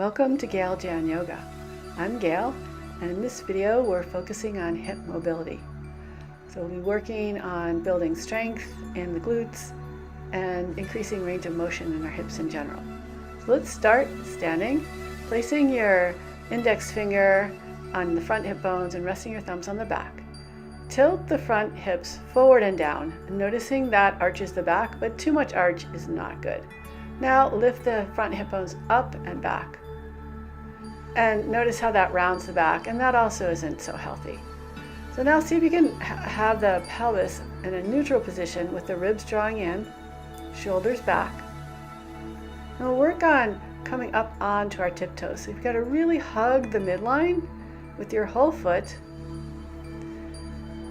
Welcome to Gayle Jann Yoga. I'm Gayle, and in this video we're focusing on hip mobility. So we'll be working on building strength in the glutes and increasing range of motion in our hips in general. So let's start standing, placing your index finger on the front hip bones and resting your thumbs on the back. Tilt the front hips forward and down, noticing that arches the back, but too much arch is not good. Now lift the front hip bones up and back. And notice how that rounds the back, and that also isn't so healthy. So now see if you can have the pelvis in a neutral position with the ribs drawing in, shoulders back. And we'll work on coming up onto our tiptoes. So you've got to really hug the midline with your whole foot.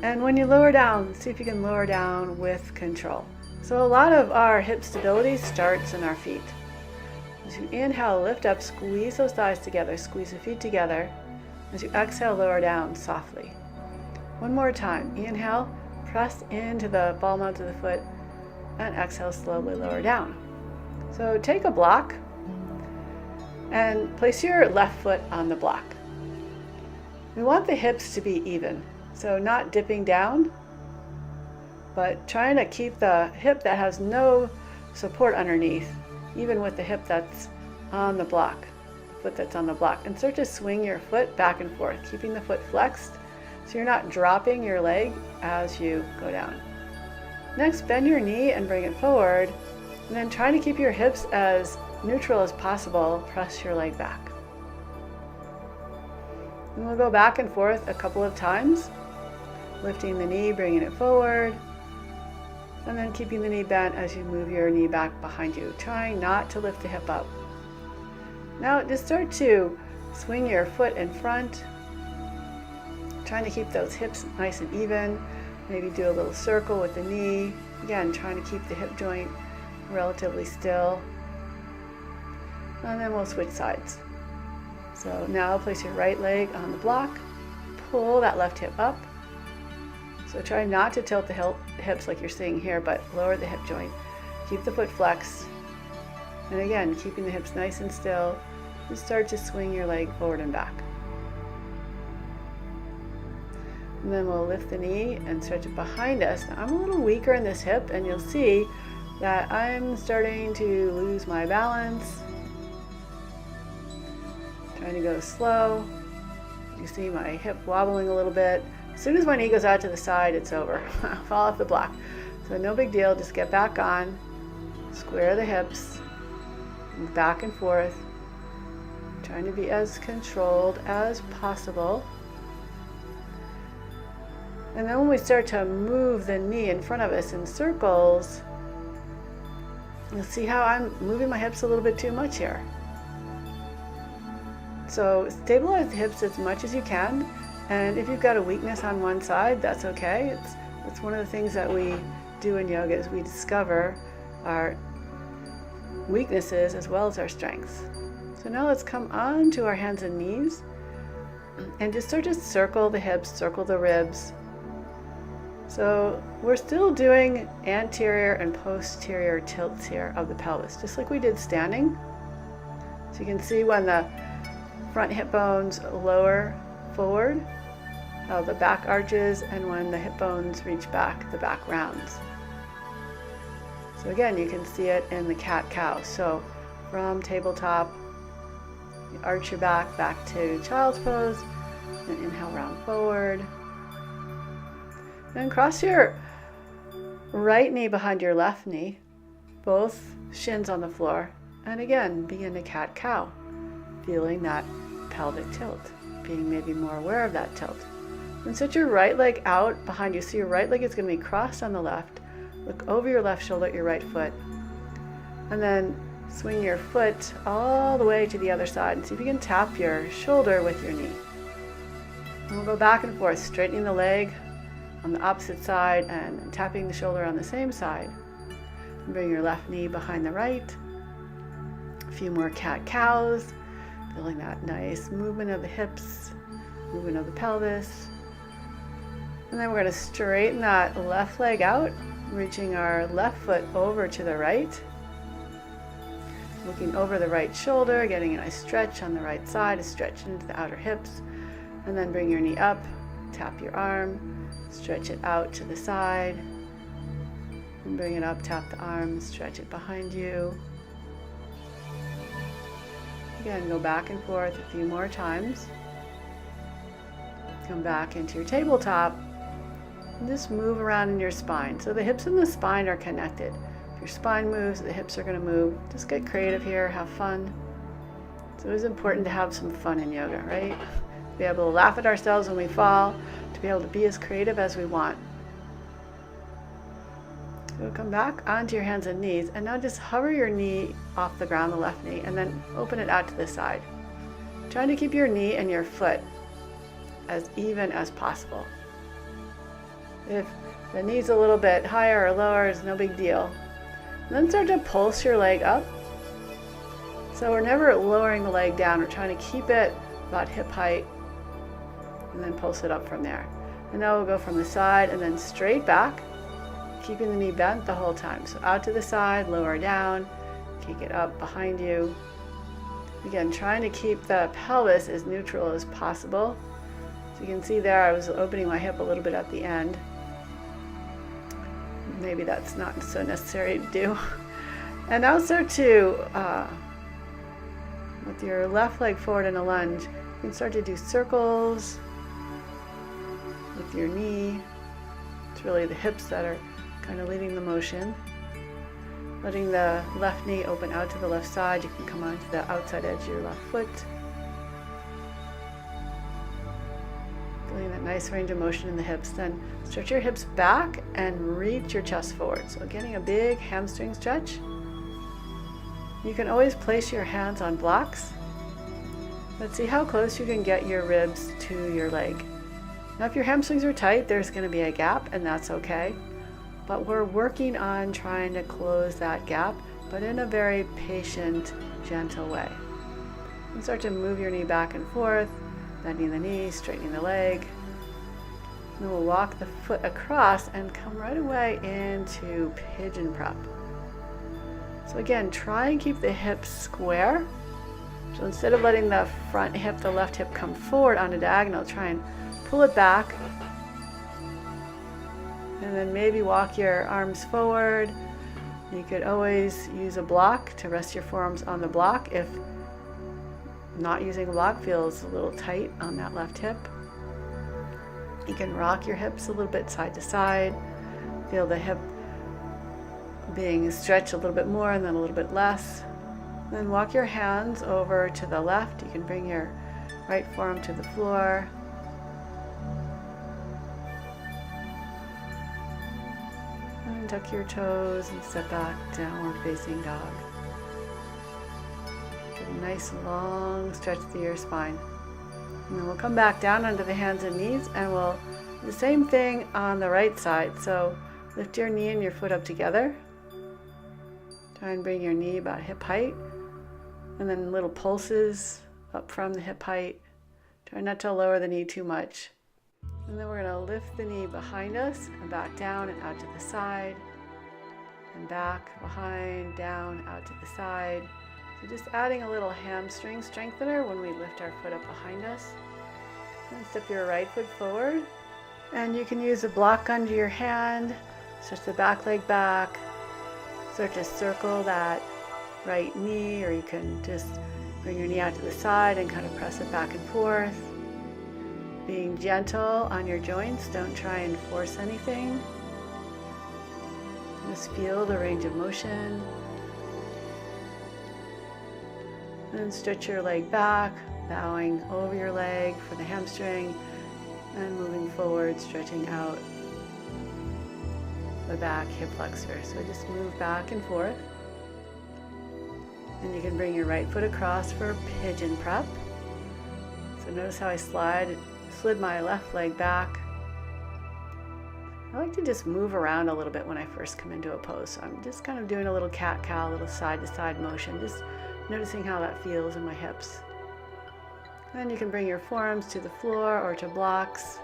And when you lower down, see if you can lower down with control. So a lot of our hip stability starts in our feet. As you inhale, lift up, squeeze those thighs together, squeeze the feet together. As you exhale, lower down softly. One more time. Inhale, press into the ball mount of the foot, and exhale, slowly lower down. So take a block and place your left foot on the block. We want the hips to be even, so not dipping down, but trying to keep the hip that has no support underneath, even with the hip that's on the block, foot that's on the block. And start to swing your foot back and forth, keeping the foot flexed so you're not dropping your leg as you go down. Next, bend your knee and bring it forward, and then trying to keep your hips as neutral as possible, press your leg back. And we'll go back and forth a couple of times, lifting the knee, bringing it forward, and then keeping the knee bent as you move your knee back behind you, trying not to lift the hip up. Now just start to swing your foot in front, trying to keep those hips nice and even. Maybe do a little circle with the knee. Again, trying to keep the hip joint relatively still. And then we'll switch sides. So now place your right leg on the block, pull that left hip up. So try not to tilt the hips like you're seeing here, but lower the hip joint. Keep the foot flexed. And again, keeping the hips nice and still, and start to swing your leg forward and back. And then we'll lift the knee and stretch it behind us. Now, I'm a little weaker in this hip, and you'll see that I'm starting to lose my balance. Trying to go slow. You see my hip wobbling a little bit. As soon as my knee goes out to the side, it's over. Fall off the block. So no big deal, just get back on, square the hips, move back and forth, trying to be as controlled as possible. And then when we start to move the knee in front of us in circles, you'll see how I'm moving my hips a little bit too much here. So stabilize the hips as much as you can. And if you've got a weakness on one side, that's okay. It's one of the things that we do in yoga is we discover our weaknesses as well as our strengths. So now let's come on to our hands and knees and just start to circle the hips, circle the ribs. So we're still doing anterior and posterior tilts here of the pelvis, just like we did standing. So you can see when the front hip bones lower forward, how the back arches, and when the hip bones reach back, the back rounds. So again, you can see it in the cat-cow. So from tabletop, you arch your back to child's pose, and inhale, round forward. Then cross your right knee behind your left knee, both shins on the floor, and again, begin a cat-cow, feeling that pelvic tilt, being maybe more aware of that tilt. And set your right leg out behind you. So your right leg is going to be crossed on the left. Look over your left shoulder at your right foot. And then swing your foot all the way to the other side. And see if you can tap your shoulder with your knee. And we'll go back and forth, straightening the leg on the opposite side and tapping the shoulder on the same side. And bring your left knee behind the right. A few more cat-cows. Feeling that nice movement of the hips, movement of the pelvis. And then we're going to straighten that left leg out, reaching our left foot over to the right. Looking over the right shoulder, getting a nice stretch on the right side, a stretch into the outer hips, and then bring your knee up, tap your arm, stretch it out to the side, and bring it up, tap the arm, stretch it behind you. Again, go back and forth a few more times. Come back into your tabletop and just move around in your spine. So the hips and the spine are connected. If your spine moves, the hips are going to move. Just get creative here, have fun. It's always important to have some fun in yoga, right? To be able to laugh at ourselves when we fall, to be able to be as creative as we want. So come back onto your hands and knees, and now just hover your knee off the ground, the left knee, and then open it out to the side. Trying to keep your knee and your foot as even as possible. If the knee's a little bit higher or lower, it's no big deal. And then start to pulse your leg up. So we're never lowering the leg down, we're trying to keep it about hip height, and then pulse it up from there. And now we'll go from the side and then straight back, keeping the knee bent the whole time. So out to the side, lower down, kick it up behind you. Again, trying to keep the pelvis as neutral as possible. So you can see there I was opening my hip a little bit at the end. Maybe that's not so necessary to do. And also with your left leg forward in a lunge, you can start to do circles with your knee. It's really the hips that are kind of leading the motion. Letting the left knee open out to the left side. You can come onto the outside edge of your left foot. Feeling that nice range of motion in the hips. Then stretch your hips back and reach your chest forward. So getting a big hamstring stretch. You can always place your hands on blocks. Let's see how close you can get your ribs to your leg. Now if your hamstrings are tight, there's going to be a gap, and that's okay. But we're working on trying to close that gap, but in a very patient, gentle way. And start to move your knee back and forth, bending the knee, straightening the leg. And then we'll walk the foot across and come right away into pigeon prep. So again, try and keep the hips square. So instead of letting the front hip, the left hip come forward on a diagonal, try and pull it back. And then maybe walk your arms forward. You could always use a block to rest your forearms on the block if not using a block feels a little tight on that left hip. You can rock your hips a little bit side to side. Feel the hip being stretched a little bit more and then a little bit less. Then walk your hands over to the left. You can bring your right forearm to the floor. And tuck your toes and step back, downward facing dog. Get a nice long stretch through your spine. And then we'll come back down onto the hands and knees, and we'll do the same thing on the right side. So lift your knee and your foot up together. Try and bring your knee about hip height, and then little pulses up from the hip height. Try not to lower the knee too much. And then we're going to lift the knee behind us and back down and out to the side, and back, behind, down, out to the side. So just adding a little hamstring strengthener when we lift our foot up behind us. And step your right foot forward, and you can use a block under your hand, stretch the back leg back, start to circle that right knee, or you can just bring your knee out to the side and kind of press it back and forth. Being gentle on your joints, don't try and force anything. Just feel the range of motion. And stretch your leg back, bowing over your leg for the hamstring, and moving forward, stretching out the back hip flexor. So just move back and forth. And you can bring your right foot across for pigeon prep. So notice how I slid my left leg back. I like to just move around a little bit when I first come into a pose. So I'm just kind of doing a little cat-cow, a little side-to-side motion, just noticing how that feels in my hips. Then you can bring your forearms to the floor or to blocks.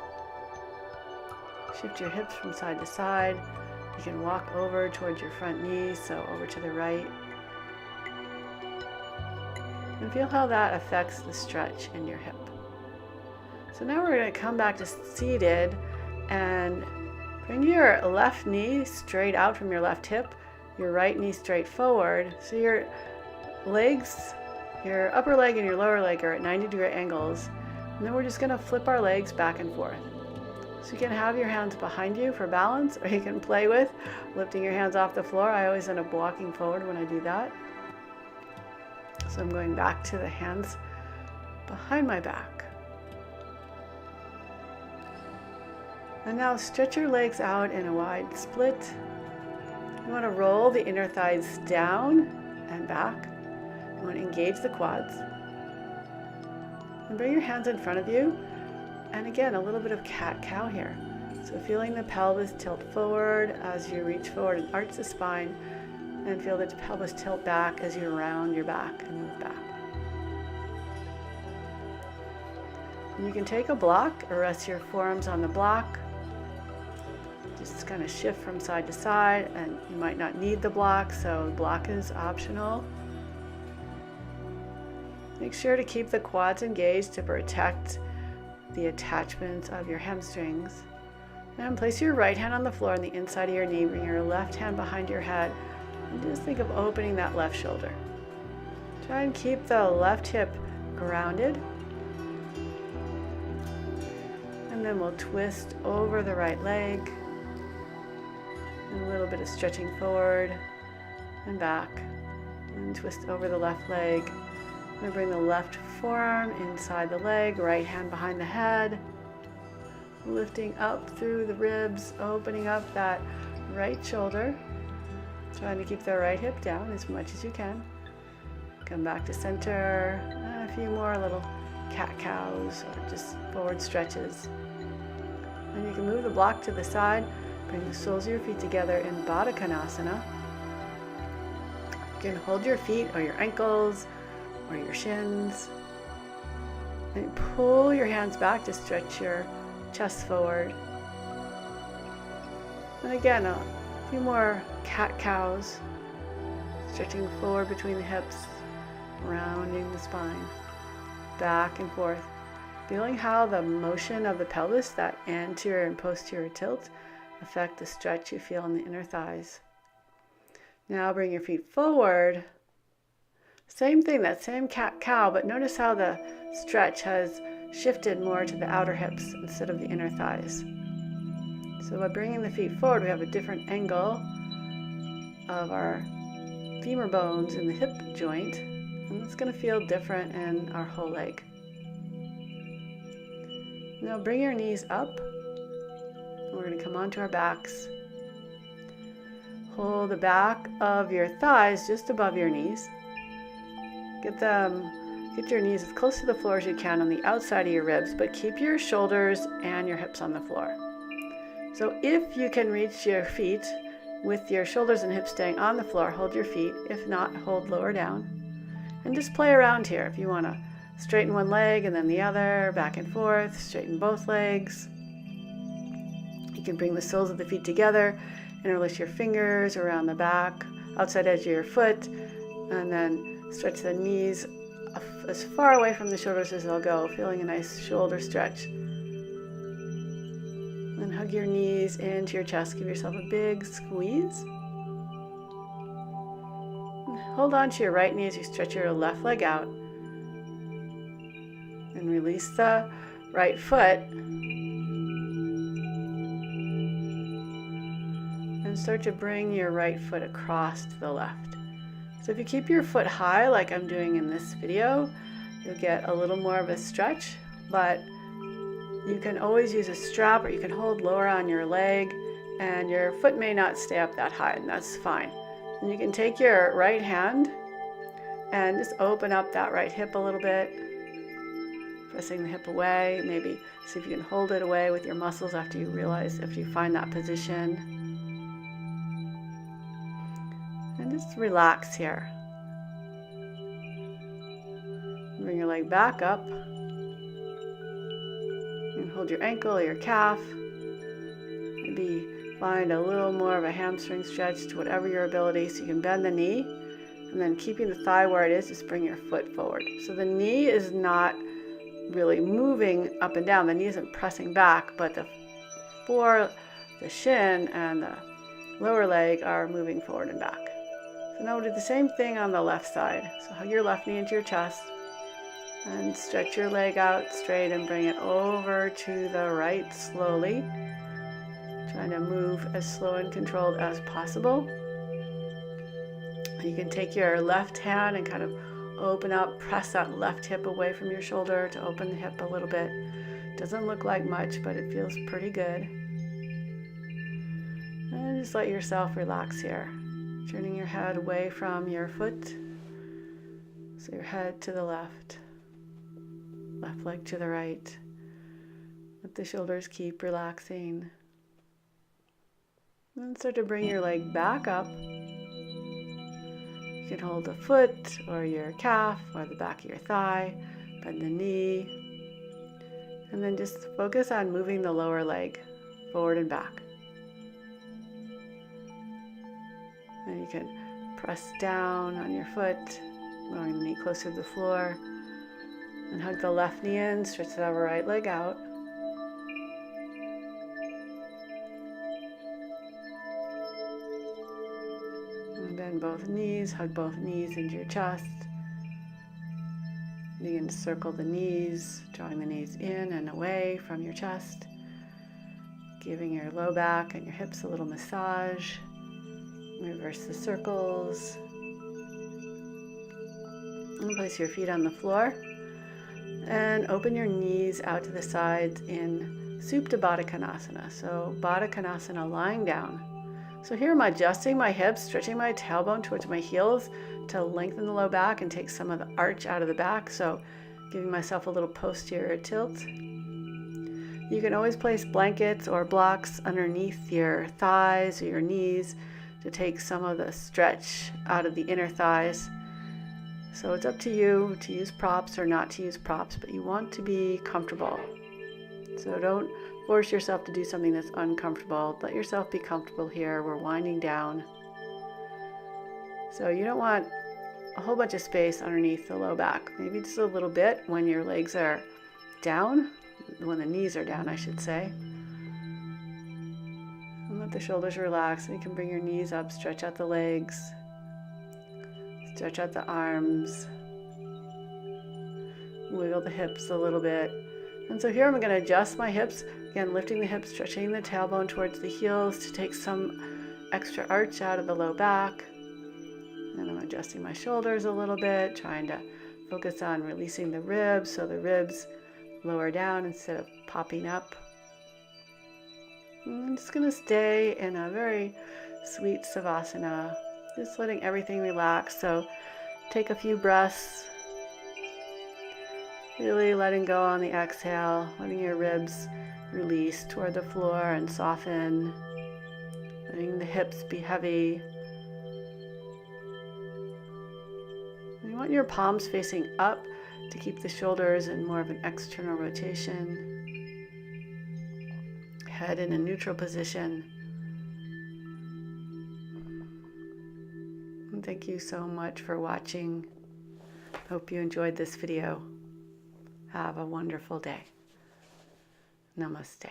Shift your hips from side to side. You can walk over towards your front knee, so over to the right. And feel how that affects the stretch in your hip. So now we're going to come back to seated and bring your left knee straight out from your left hip, your right knee straight forward. So your legs, your upper leg and your lower leg are at 90-degree angles. And then we're just going to flip our legs back and forth. So you can have your hands behind you for balance, or you can play with lifting your hands off the floor. I always end up walking forward when I do that. So I'm going back to the hands behind my back. And now stretch your legs out in a wide split. You want to roll the inner thighs down and back. You want to engage the quads. And bring your hands in front of you. And again, a little bit of cat-cow here. So feeling the pelvis tilt forward as you reach forward and arch the spine. And feel the pelvis tilt back as you round your back and move back. And you can take a block or rest your forearms on the block. Just kind of shift from side to side, and you might not need the block, so the block is optional. Make sure to keep the quads engaged to protect the attachments of your hamstrings. And place your right hand on the floor on the inside of your knee. Bring your left hand behind your head, and just think of opening that left shoulder. Try and keep the left hip grounded. And then we'll twist over the right leg. And a little bit of stretching forward and back. And twist over the left leg. I'm going to bring the left forearm inside the leg, right hand behind the head. Lifting up through the ribs, opening up that right shoulder. Trying to keep the right hip down as much as you can. Come back to center. And a few more little cat-cows or just forward stretches. And you can move the block to the side. Bring the soles of your feet together in Baddha Konasana. You can hold your feet or your ankles or your shins. And pull your hands back to stretch your chest forward. And again, a few more cat-cows. Stretching forward between the hips, rounding the spine, back and forth. Feeling how the motion of the pelvis, that anterior and posterior tilt, affect the stretch you feel in the inner thighs. Now bring your feet forward. Same thing, that same cat-cow, but notice how the stretch has shifted more to the outer hips instead of the inner thighs. So by bringing the feet forward, we have a different angle of our femur bones in the hip joint, and it's going to feel different in our whole leg. Now bring your knees up. We're going to come onto our backs. Hold the back of your thighs just above your knees. Get your knees as close to the floor as you can on the outside of your ribs, but keep your shoulders and your hips on the floor. So if you can reach your feet with your shoulders and hips staying on the floor, hold your feet. If not, hold lower down. And just play around here. If you want to straighten one leg and then the other, back and forth, straighten both legs. You can bring the soles of the feet together, interlace your fingers around the back, outside edge of your foot, and then stretch the knees as far away from the shoulders as they'll go, feeling a nice shoulder stretch. And hug your knees into your chest. Give yourself a big squeeze. And hold on to your right knee as you stretch your left leg out. And release the right foot. And start to bring your right foot across to the left. So if you keep your foot high, like I'm doing in this video, you'll get a little more of a stretch, but you can always use a strap, or you can hold lower on your leg, and your foot may not stay up that high, and that's fine. And you can take your right hand and just open up that right hip a little bit, pressing the hip away. Maybe see if you can hold it away with your muscles after you find that position. And just relax here. Bring your leg back up. And hold your ankle or your calf. Maybe find a little more of a hamstring stretch to whatever your ability, so you can bend the knee. And And then keeping the thigh where it is, just bring your foot forward. So the knee is not really moving up and down. The knee isn't pressing back, but the shin and the lower leg are moving forward and back. So now we'll do the same thing on the left side. So hug your left knee into your chest and stretch your leg out straight and bring it over to the right slowly. Trying to move as slow and controlled as possible. You can take your left hand and kind of open up, press that left hip away from your shoulder to open the hip a little bit. Doesn't look like much, but it feels pretty good. And just let yourself relax here. Turning your head away from your foot. So your head to the left, left leg to the right. Let the shoulders keep relaxing. And start to bring your leg back up. You can hold the foot or your calf or the back of your thigh, bend the knee, and then just focus on moving the lower leg forward and back. And you can press down on your foot, lowering the knee closer to the floor, and hug the left knee in, stretch the right leg out. Bend both knees, hug both knees into your chest. Begin to circle the knees, drawing the knees in and away from your chest. Giving your low back and your hips a little massage. Reverse the circles. And place your feet on the floor. And open your knees out to the sides in Supta Baddha Konasana. So Baddha Konasana, lying down. So here I'm adjusting my hips, stretching my tailbone towards my heels to lengthen the low back and take some of the arch out of the back. So giving myself a little posterior tilt. You can always place blankets or blocks underneath your thighs or your knees to take some of the stretch out of the inner thighs. So it's up to you to use props or not to use props, but you want to be comfortable. So don't force yourself to do something that's uncomfortable. Let yourself be comfortable here. We're winding down. So you don't want a whole bunch of space underneath the low back. Maybe just a little bit when your legs are down, when the knees are down, I should say. And let the shoulders relax. And you can bring your knees up, stretch out the legs, stretch out the arms, wiggle the hips a little bit. And so here I'm going to adjust my hips, again lifting the hips, stretching the tailbone towards the heels to take some extra arch out of the low back. And I'm adjusting my shoulders a little bit, trying to focus on releasing the ribs so the ribs lower down instead of popping up. And I'm just going to stay in a very sweet Savasana, just letting everything relax. So take a few breaths. Really letting go on the exhale, letting your ribs release toward the floor and soften, letting the hips be heavy. And you want your palms facing up to keep the shoulders in more of an external rotation. Head in a neutral position. And thank you so much for watching. Hope you enjoyed this video. Have a wonderful day. Namaste.